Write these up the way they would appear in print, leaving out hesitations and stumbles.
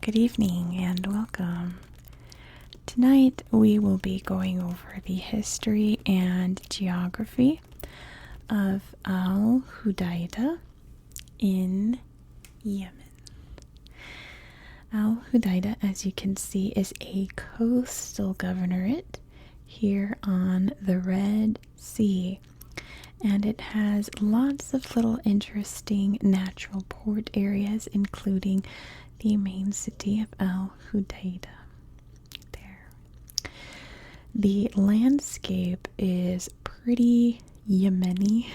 Good evening and welcome. Tonight we will be going over the history and geography of Al Hudaydah in Yemen. Al Hudaydah, as you can see, is a coastal governorate here on the Red Sea, and it has lots of little interesting natural port areas, including the main city of Al Hudaydah. There. The landscape is pretty Yemeni.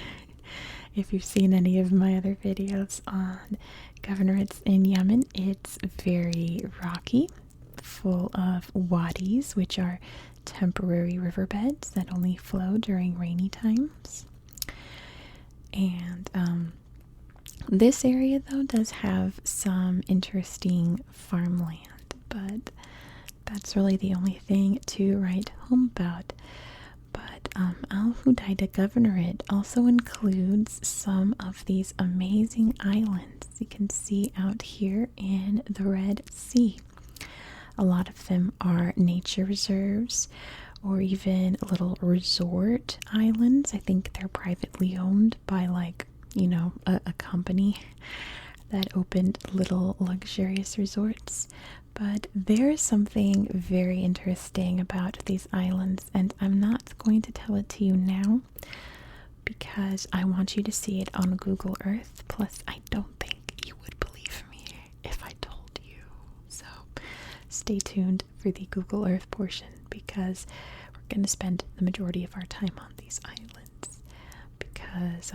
If you've seen any of my other videos on governorates in Yemen, it's very rocky, full of wadis, which are temporary riverbeds that only flow during rainy times. And this area, though, does have some interesting farmland, but that's really the only thing to write home about. But Al Hudaydah Governorate also includes some of these amazing islands you can see out here in the Red Sea. A lot of them are nature reserves or even little resort islands. I think they're privately owned by a company that opened little luxurious resorts. But there's something very interesting about these islands, and I'm not going to tell it to you now because I want you to see it on Google Earth. Plus, I don't think you would believe me if I told you. So stay tuned for the Google Earth portion because we're going to spend the majority of our time on these islands because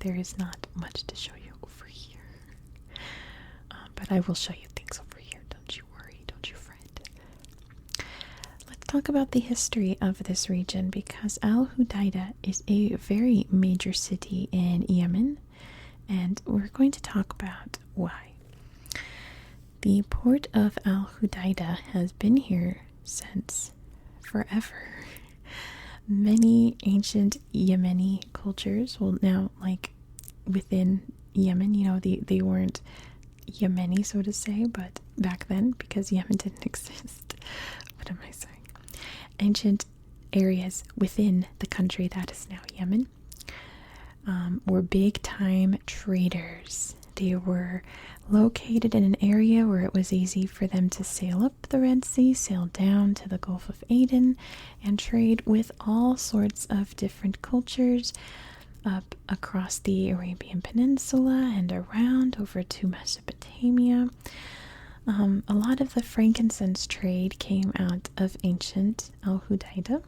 there is not much to show you over here. But I will show you things over here. Don't you worry. Don't you fret. Let's talk about the history of this region because Al Hudaydah is a very major city in Yemen, and we're going to talk about why. The port of Al Hudaydah has been here since forever. Many ancient Yemeni cultures, well, now, within Yemen, they weren't Yemeni, so to say, but back then, because Yemen didn't exist, what am I saying? Ancient areas within the country that is now Yemen were big-time traders. They were located in an area where it was easy for them to sail up the Red Sea, sail down to the Gulf of Aden, and trade with all sorts of different cultures up across the Arabian Peninsula and around over to Mesopotamia. A lot of the frankincense trade came out of ancient Al Hudaydah.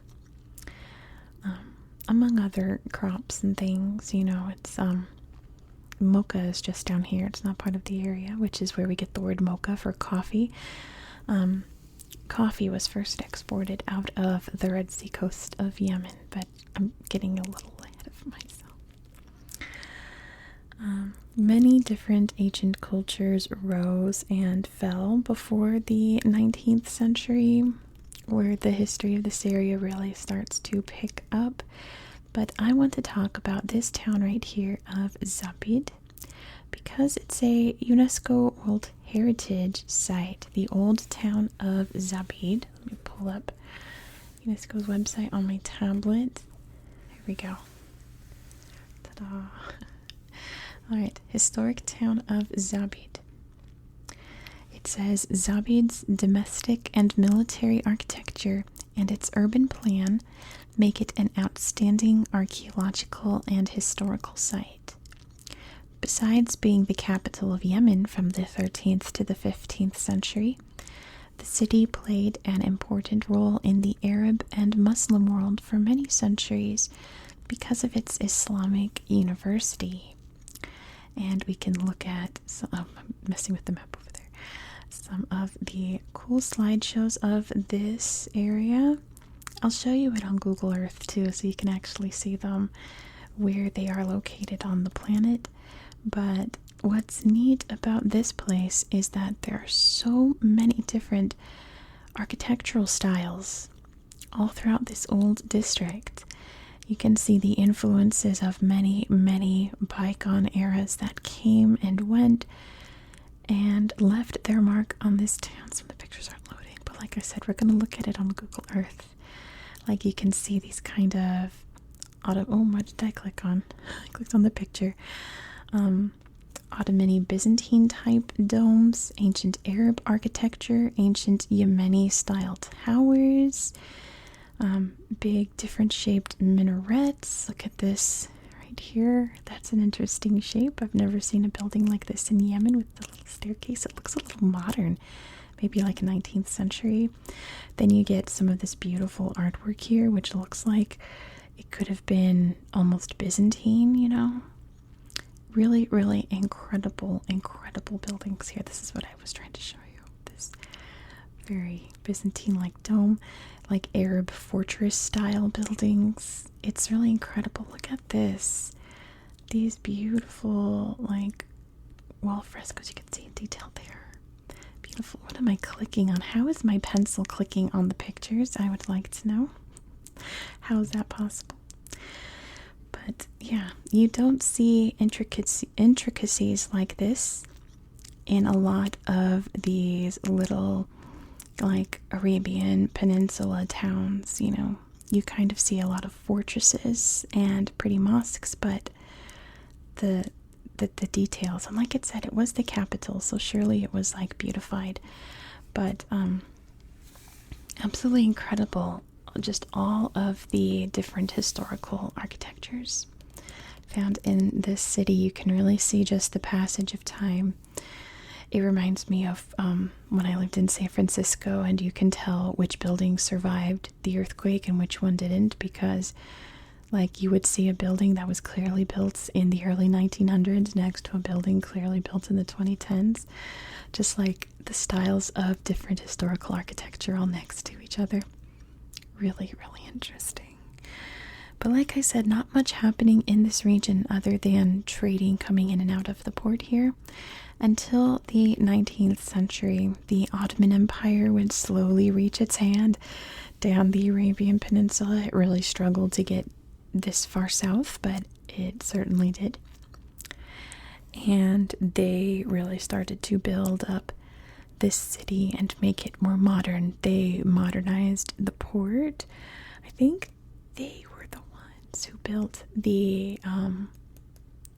Among other crops and things, it's mocha is just down here. It's not part of the area, which is where we get the word mocha for coffee. Coffee was first exported out of the Red Sea coast of Yemen, but I'm getting a little ahead of myself. Many different ancient cultures rose and fell before the 19th century, where the history of this area really starts to pick up. But I want to talk about this town right here of Zabid because it's a UNESCO World Heritage Site, the old town of Zabid. Let me pull up UNESCO's website on my tablet. Here we go. Ta-da! Alright, historic town of Zabid. It says, Zabid's domestic and military architecture and its urban plan make it an outstanding archaeological and historical site. Besides being the capital of Yemen from the 13th to the 15th century, the city played an important role in the Arab and Muslim world for many centuries because of its Islamic university. And we can look at, I'm messing with the map over there, some of the cool slideshows of this area. I'll show you it on Google Earth too, so you can actually see them where they are located on the planet. But what's neat about this place is that there are so many different architectural styles all throughout this old district. You can see the influences of many, many bygone eras that came and went, and left their mark on this town. Some of the pictures aren't loading, but like I said, we're going to look at it on Google Earth. Like you can see these kind of what did I click on? I clicked on the picture. Ottoman Byzantine type domes, ancient Arab architecture, ancient Yemeni style towers, big different shaped minarets. Look at this right here. That's an interesting shape. I've never seen a building like this in Yemen with the little staircase. It looks a little modern, maybe like 19th century. Then you get some of this beautiful artwork here, which looks like it could have been almost Byzantine, you know. Really, really incredible buildings here. This is what I was trying to show you. This very Byzantine-like dome, like Arab fortress-style buildings. It's really incredible. Look at this. These beautiful, like, wall frescoes. You can see in detail there. Beautiful. What am I clicking on? How is my pencil clicking on the pictures? I would like to know. How is that possible? But yeah, you don't see intricacies like this in a lot of these little, like, Arabian Peninsula towns, you know. You kind of see a lot of fortresses and pretty mosques, but the details, and like it said, it was the capital, so surely it was, like, beautified. But absolutely incredible. Just all of the different historical architectures found in this city. You can really see just the passage of time. It reminds me of when I lived in San Francisco, and you can tell which buildings survived the earthquake and which one didn't, because like you would see a building that was clearly built in the early 1900s next to a building clearly built in the 2010s. Just like the styles of different historical architecture all next to each other. Really, really interesting. But like I said, not much happening in this region other than trading coming in and out of the port here. Until the 19th century, the Ottoman Empire would slowly reach its hand down the Arabian Peninsula. It really struggled to get this far south, but it certainly did. And they really started to build up this city and make it more modern. They modernized the port. I think they were the ones who built the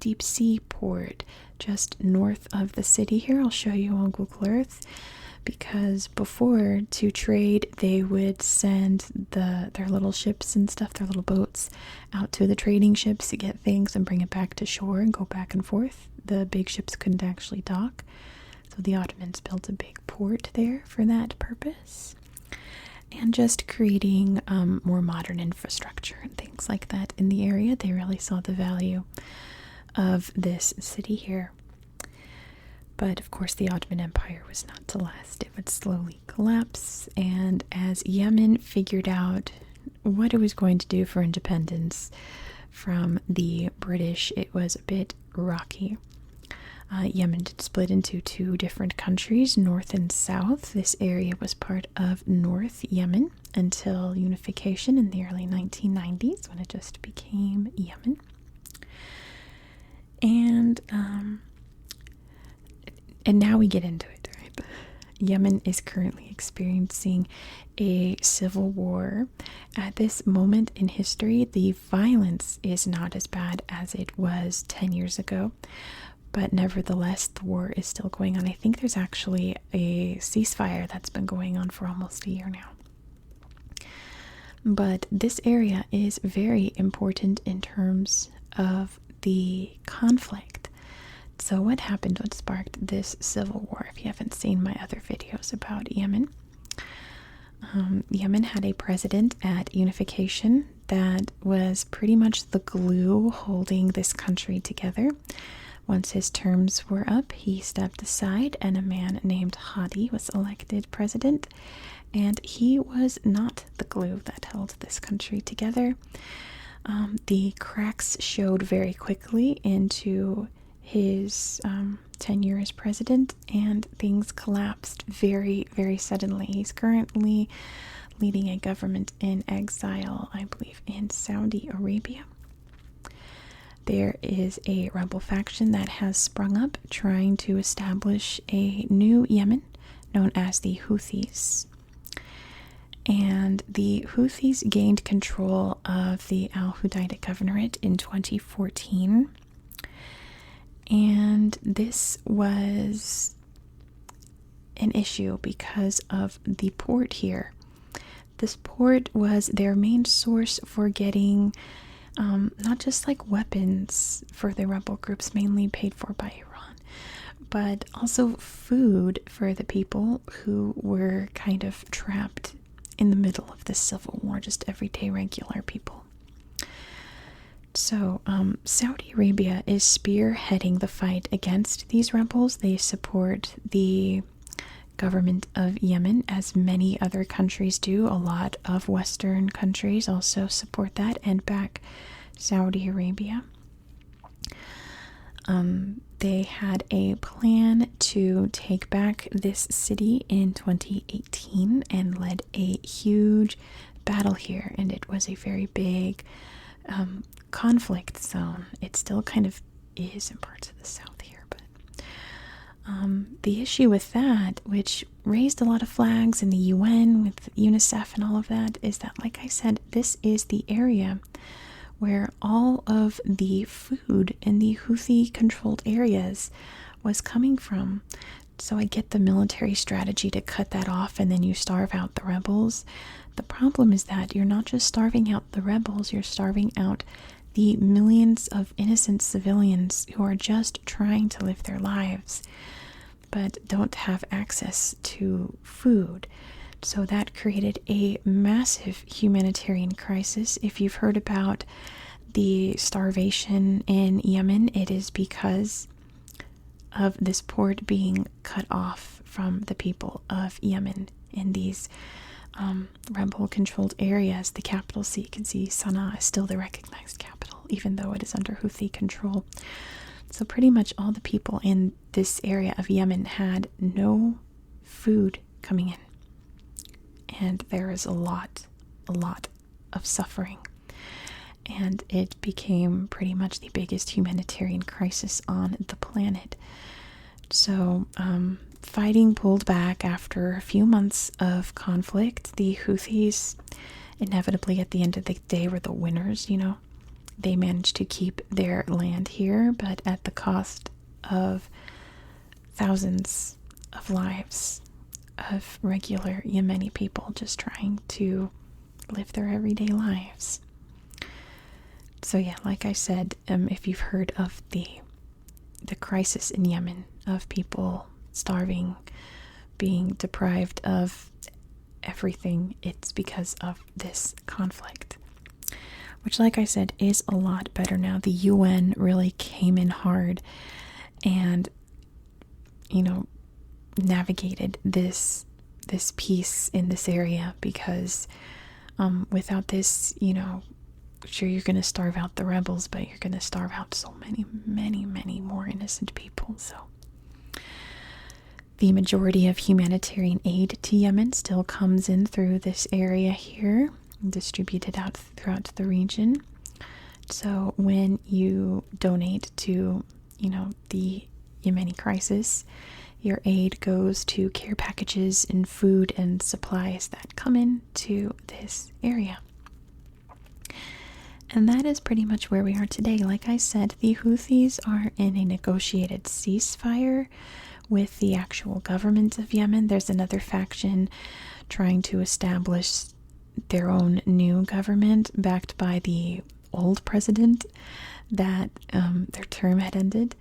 deep sea port just north of the city here. I'll show you on Google Earth, because before, to trade, they would send their little ships and stuff, their little boats, out to the trading ships to get things and bring it back to shore and go back and forth. The big ships couldn't actually dock. So the Ottomans built a big port there for that purpose. And just creating more modern infrastructure and things like that in the area. They really saw the value of this city here. But of course the Ottoman Empire was not to last. It would slowly collapse. And as Yemen figured out what it was going to do for independence from the British, it was a bit rocky. Yemen did split into two different countries, north and south. This area was part of North Yemen until unification in the early 1990s, when it just became Yemen. And now we get into it, right? Yemen is currently experiencing a civil war. At this moment in history, the violence is not as bad as it was 10 years ago. But nevertheless, the war is still going on. I think there's actually a ceasefire that's been going on for almost a year now. But this area is very important in terms of the conflict. So what happened? What sparked this civil war? If you haven't seen my other videos about Yemen, Yemen had a president at unification that was pretty much the glue holding this country together. Once his terms were up, he stepped aside and a man named Hadi was elected president. And he was not the glue that held this country together. The cracks showed very quickly into his tenure as president, and things collapsed very, very suddenly. He's currently leading a government in exile, I believe, in Saudi Arabia. there is a rebel faction that has sprung up trying to establish a new Yemen known as the Houthis. And the Houthis gained control of the Al Hudaydah Governorate in 2014. And this was an issue because of the port here. This port was their main source for getting not just like weapons for the rebel groups, mainly paid for by Iran, but also food for the people who were kind of trapped in the middle of this civil war, just everyday regular people. So Saudi Arabia is spearheading the fight against these rebels. They support the government of Yemen, as many other countries do. A lot of Western countries also support that and back Saudi Arabia. They had a plan to take back this city in 2018 and led a huge battle here, and it was a very big conflict zone. It still kind of is in parts of the south here, but the issue with that, which raised a lot of flags in the UN with UNICEF and all of that, is that, like I said, this is the area where all of the food in the Houthi-controlled areas was coming from. So I get the military strategy to cut that off and then you starve out the rebels. The problem is that you're not just starving out the rebels, you're starving out the millions of innocent civilians who are just trying to live their lives but don't have access to food. So that created a massive humanitarian crisis. If you've heard about the starvation in Yemen, it is because of this port being cut off from the people of Yemen in these rebel-controlled areas. The capital, so you can see Sana'a is still the recognized capital, even though it is under Houthi control. So pretty much all the people in this area of Yemen had no food coming in. And there is a lot of suffering. And it became pretty much the biggest humanitarian crisis on the planet. So, fighting pulled back after a few months of conflict. The Houthis, inevitably at the end of the day, were the winners, you know. They managed to keep their land here, but at the cost of thousands of lives of regular Yemeni people just trying to live their everyday lives. So yeah, like I said, if you've heard of the crisis in Yemen of people starving, being deprived of everything, it's because of this conflict. Which, like I said, is a lot better now. The UN really came in hard and, you know, navigated this peace in this area, because without this, you know, sure, you're going to starve out the rebels, but you're going to starve out so many more innocent people. So the majority of humanitarian aid to Yemen still comes in through this area here, distributed out throughout the region. So when you donate to, you know, the Yemeni crisis, your aid goes to care packages and food and supplies that come in to this area. And that is pretty much where we are today. Like I said, the Houthis are in a negotiated ceasefire with the actual government of Yemen. There's another faction trying to establish their own new government backed by the old president that their term had ended.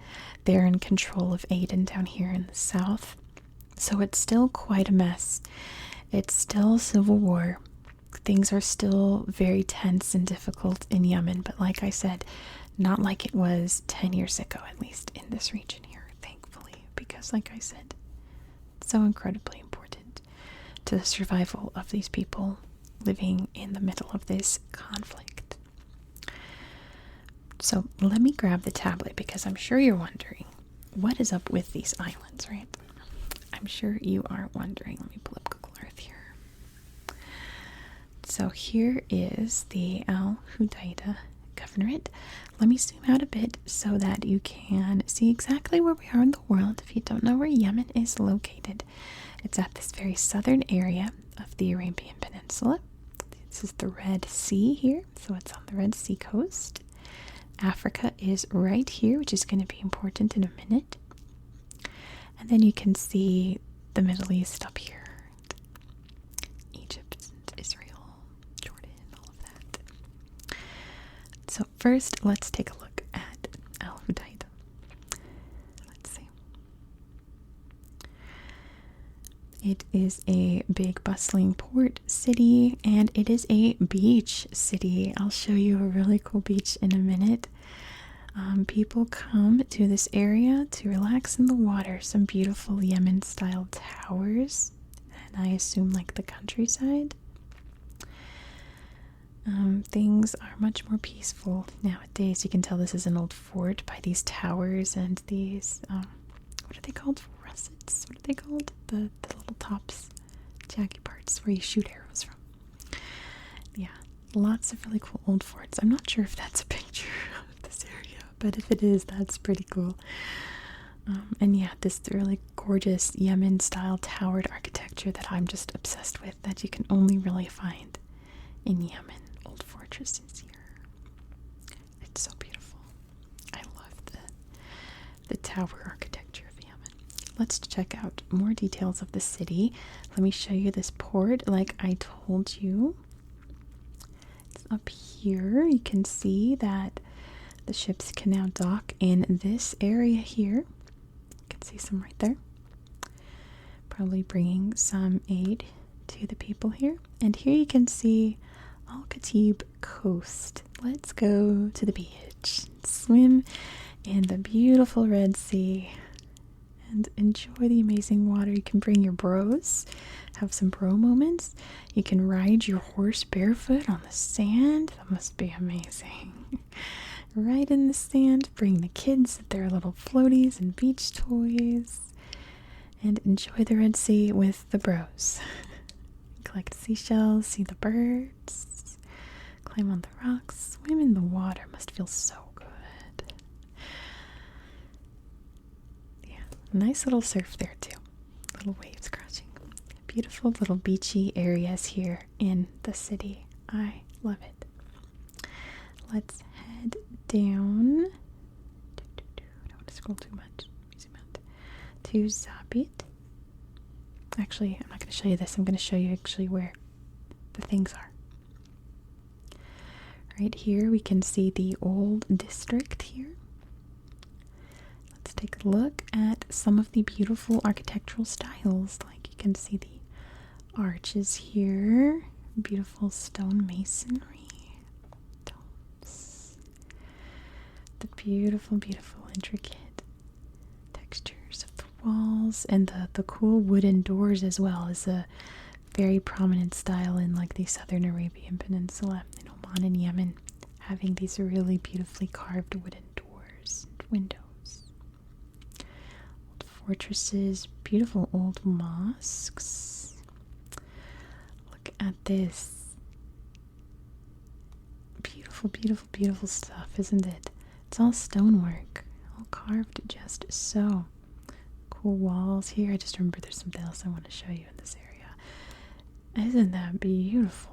They're in control of Aden down here in the south. So it's still quite a mess. It's still civil war. Things are still very tense and difficult in Yemen, but like I said, not like it was 10 years ago, at least in this region here, thankfully, because like I said, it's so incredibly important to the survival of these people living in the middle of this conflict. So let me grab the tablet, because I'm sure you're wondering, what is up with these islands, right? I'm sure you are wondering. Let me pull up Google Earth here. So here is the Al Hudaydah governorate. Let me zoom out a bit so that you can see exactly where we are in the world. If you don't know where Yemen is located, it's at this very southern area of the Arabian Peninsula. This is the Red Sea here, so it's on the Red Sea coast. Africa is right here, which is going to be important in a minute. And then you can see the Middle East up here. Egypt, Israel, Jordan, all of that. So first, let's take a look at Hudaydah. Let's see. It is a big bustling port city, and it is a beach city. I'll show you a really cool beach in a minute. People come to this area to relax in the water. Some beautiful Yemen-style towers, and I assume like the countryside. Things are much more peaceful nowadays. You can tell this is an old fort by these towers and these, what are they called? Russets? What are they called? The little tops, jaggy parts where you shoot arrows from. Yeah, lots of really cool old forts. I'm not sure if that's a picture of this area, but if it is, that's pretty cool. And yeah, this really gorgeous Yemen-style towered architecture that I'm just obsessed with, that you can only really find in Yemen. Old fortresses here. It's so beautiful. I love the tower architecture of Yemen. Let's check out more details of the city. Let me show you this port like I told you. It's up here. You can see that the ships can now dock in this area here. You can see some right there. Probably bringing some aid to the people here. And here you can see Al-Khatib coast. Let's go to the beach, swim in the beautiful Red Sea, and enjoy the amazing water. You can bring your bros, have some bro moments. You can ride your horse barefoot on the sand. That must be amazing. Right in the sand, bring the kids their little floaties and beach toys, and enjoy the Red Sea with the bros. Collect seashells, see the birds, climb on the rocks, swim in the water. Must feel so good. Yeah, nice little surf there too. Little waves crashing. Beautiful little beachy areas here in the city. I love it. Let's head down. Don't want to scroll too much. Zoom out. To Zabit. Actually, I'm not going to show you this. I'm going to show you actually where the things are. Right here, we can see the old district here. Let's take a look at some of the beautiful architectural styles. Like you can see the arches here. Beautiful stone masonry. Domes. The beautiful, beautiful, intricate textures of the walls, and the cool wooden doors as well is a very prominent style in like the southern Arabian Peninsula, in Oman and Yemen, having these really beautifully carved wooden doors and windows. Old fortresses, beautiful old mosques. Look at this. Beautiful, beautiful, beautiful stuff, isn't it? It's all stonework, all carved just so. Cool walls here. I just remember there's something else I want to show you in this area. Isn't that beautiful?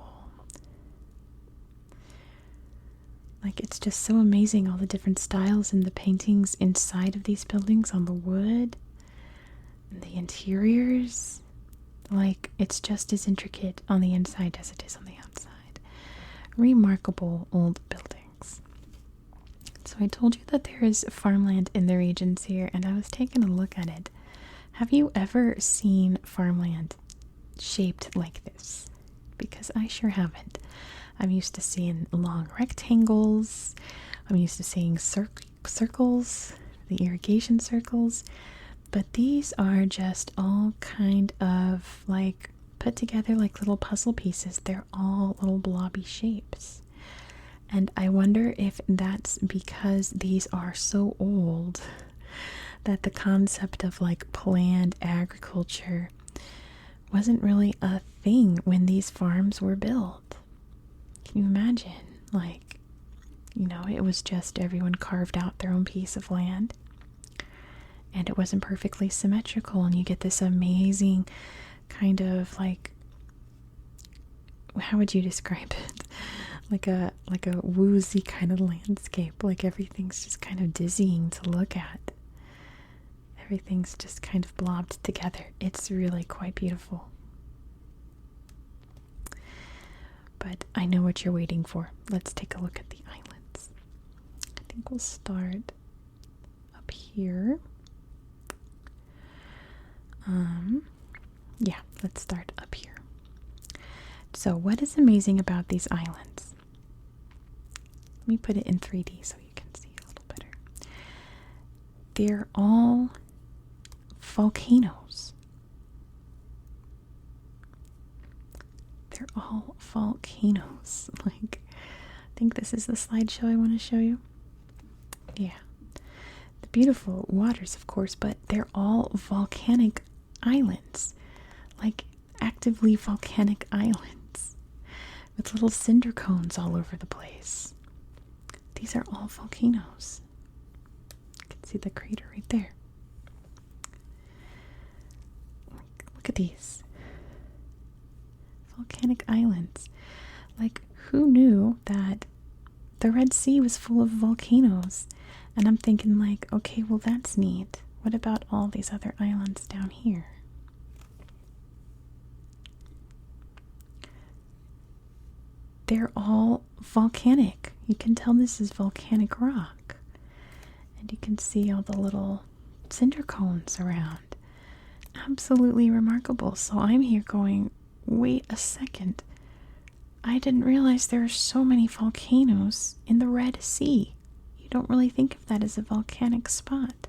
Like, it's just so amazing, all the different styles and the paintings inside of these buildings on the wood and the interiors. Like, it's just as intricate on the inside as it is on the outside. Remarkable old buildings. So I told you that there is farmland in the regions here, and I was taking a look at it. Have you ever seen farmland shaped like this? Because I sure haven't. I'm used to seeing long rectangles. I'm used to seeing circles, the irrigation circles. But these are just all kind of like put together like little puzzle pieces. They're all little blobby shapes. And I wonder if that's because these are so old that the concept of like planned agriculture wasn't really a thing when these farms were built. Can you imagine? Like, You know, it was just everyone carved out their own piece of land. And it wasn't perfectly symmetrical. And you get this amazing kind of like, how would you describe it? Like a woozy kind of landscape. Like everything's just kind of dizzying to look at. Everything's just kind of blobbed together. It's really quite beautiful. But I know what you're waiting for. Let's take a look at the islands. I think we'll start up here. Yeah, let's start up here. So what is amazing about these islands? Let me put it in 3D so you can see a little better. They're all volcanoes. They're all volcanoes. Like, I think this is the slideshow I want to show you. Yeah. The beautiful waters, of course, but they're all volcanic islands. Like, actively volcanic islands. With little cinder cones all over the place. These are all volcanoes. You can see the crater right there. Look at these. Volcanic islands. Like, who knew that the Red Sea was full of volcanoes? And I'm thinking like, okay, well that's neat. What about all these other islands down here? They're all volcanic. You can tell this is volcanic rock. And you can see all the little cinder cones around. Absolutely remarkable. So I'm here going, wait a second. I didn't realize there are so many volcanoes in the Red Sea. You don't really think of that as a volcanic spot.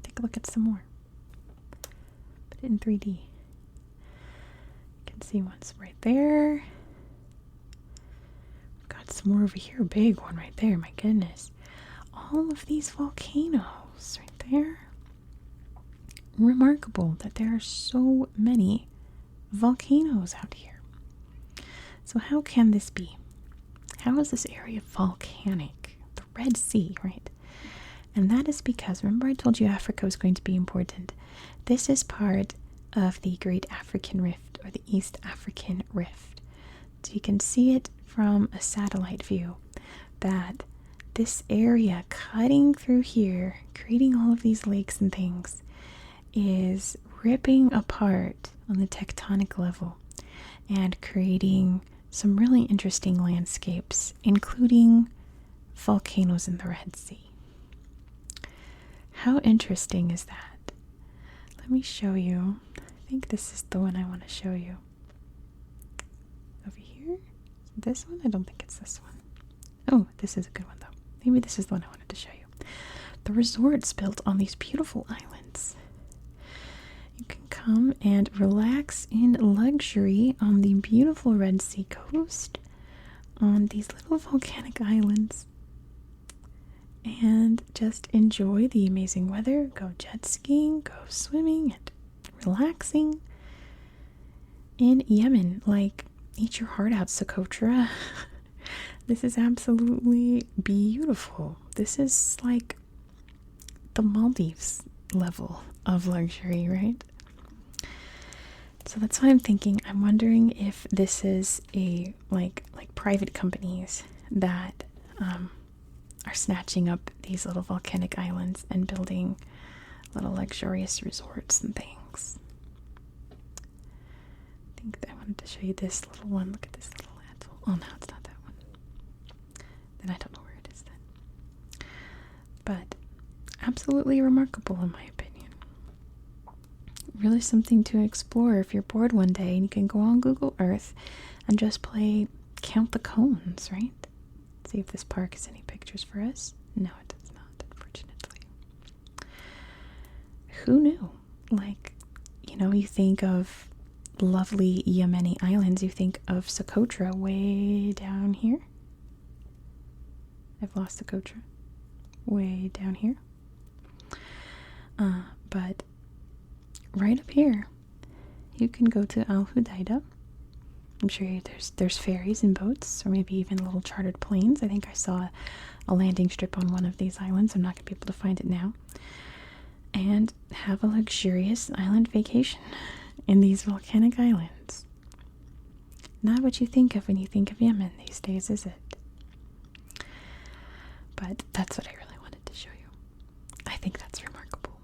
Take a look at some more. Put it in 3D. You can see one's right there. Got some more over here. A big one right there. My goodness. All of these volcanoes right there. Remarkable that there are so many volcanoes out here. So how can this be? How is this area volcanic? The Red Sea, right? And that is because, remember I told you Africa was going to be important. This is part of the Great African Rift, or the East African Rift. So you can see it from a satellite view, that this area cutting through here, creating all of these lakes and things, is ripping apart on the tectonic level and creating some really interesting landscapes, including volcanoes in the Red Sea. How interesting is that? Let me show you. I think this is the one I want to show you. Over here? This one? I don't think it's this one. Oh, this is a good one though. Maybe this is the one I wanted to show you. The resorts built on these beautiful islands. You can come and relax in luxury on the beautiful Red Sea coast on these little volcanic islands and just enjoy the amazing weather. Go jet skiing, go swimming, and relaxing in Yemen. Like, eat your heart out, Socotra. This is absolutely beautiful. This is like the Maldives level of luxury, right? So that's why I'm thinking, I'm wondering if this is a like private companies that are snatching up these little volcanic islands and building little luxurious resorts and things. I think I wanted to show you this little one. Look at this little atoll. Oh no, it's not that one. Then I don't know where it is then. But absolutely remarkable in my opinion. Really something to explore if you're bored one day, and you can go on Google Earth and just count the cones, right? See if this park has any pictures for us. No, it does not, unfortunately. Who knew? Like, you know, you think of lovely Yemeni islands, you think of Socotra way down here. I've lost Socotra. Way down here. But right up here, you can go to Hudaydah, I'm sure there's ferries and boats, or maybe even little chartered planes. I think I saw a landing strip on one of these islands. I'm not going to be able to find it now. And have a luxurious island vacation in these volcanic islands. Not what you think of when you think of Yemen these days, is it? But that's what I really wanted to show you. I think that's remarkable.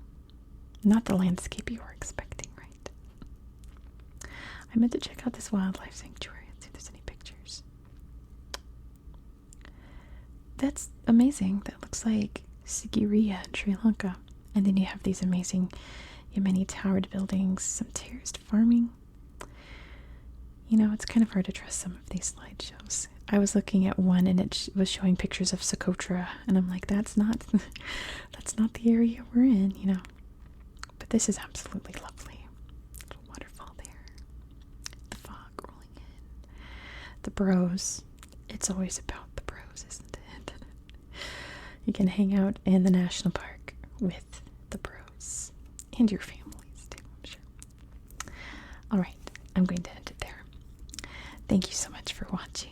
Not the landscape you were expecting, right? I meant to check out this wildlife sanctuary and see if there's any pictures. That's amazing. That looks like Sigiriya in Sri Lanka. And then you have these amazing Yemeni towered buildings, some terraced farming. You know, it's kind of hard to trust some of these slideshows. I was looking at one and it was showing pictures of Socotra, and I'm like, that's not the area we're in, you know. But this is absolutely lovely. Little waterfall there. The fog rolling in. The bros. It's always about the bros, isn't it? You can hang out in the national park with the bros. And your families too, I'm sure. Alright, I'm going to end it there. Thank you so much for watching.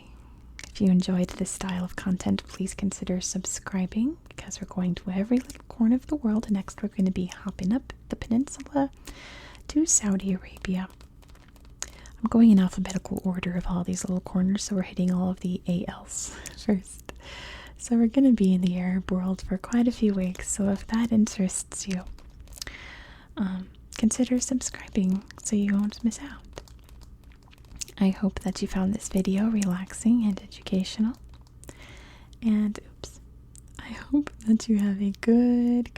If you enjoyed this style of content, please consider subscribing, because we're going to every little corner of the world. Next, we're going to be hopping up the peninsula to Saudi Arabia. I'm going in alphabetical order of all these little corners, so we're hitting all of the ALs first. So we're going to be in the Arab world for quite a few weeks, so if that interests you, consider subscribing so you won't miss out. I hope that you found this video relaxing and educational. And I hope that you have a good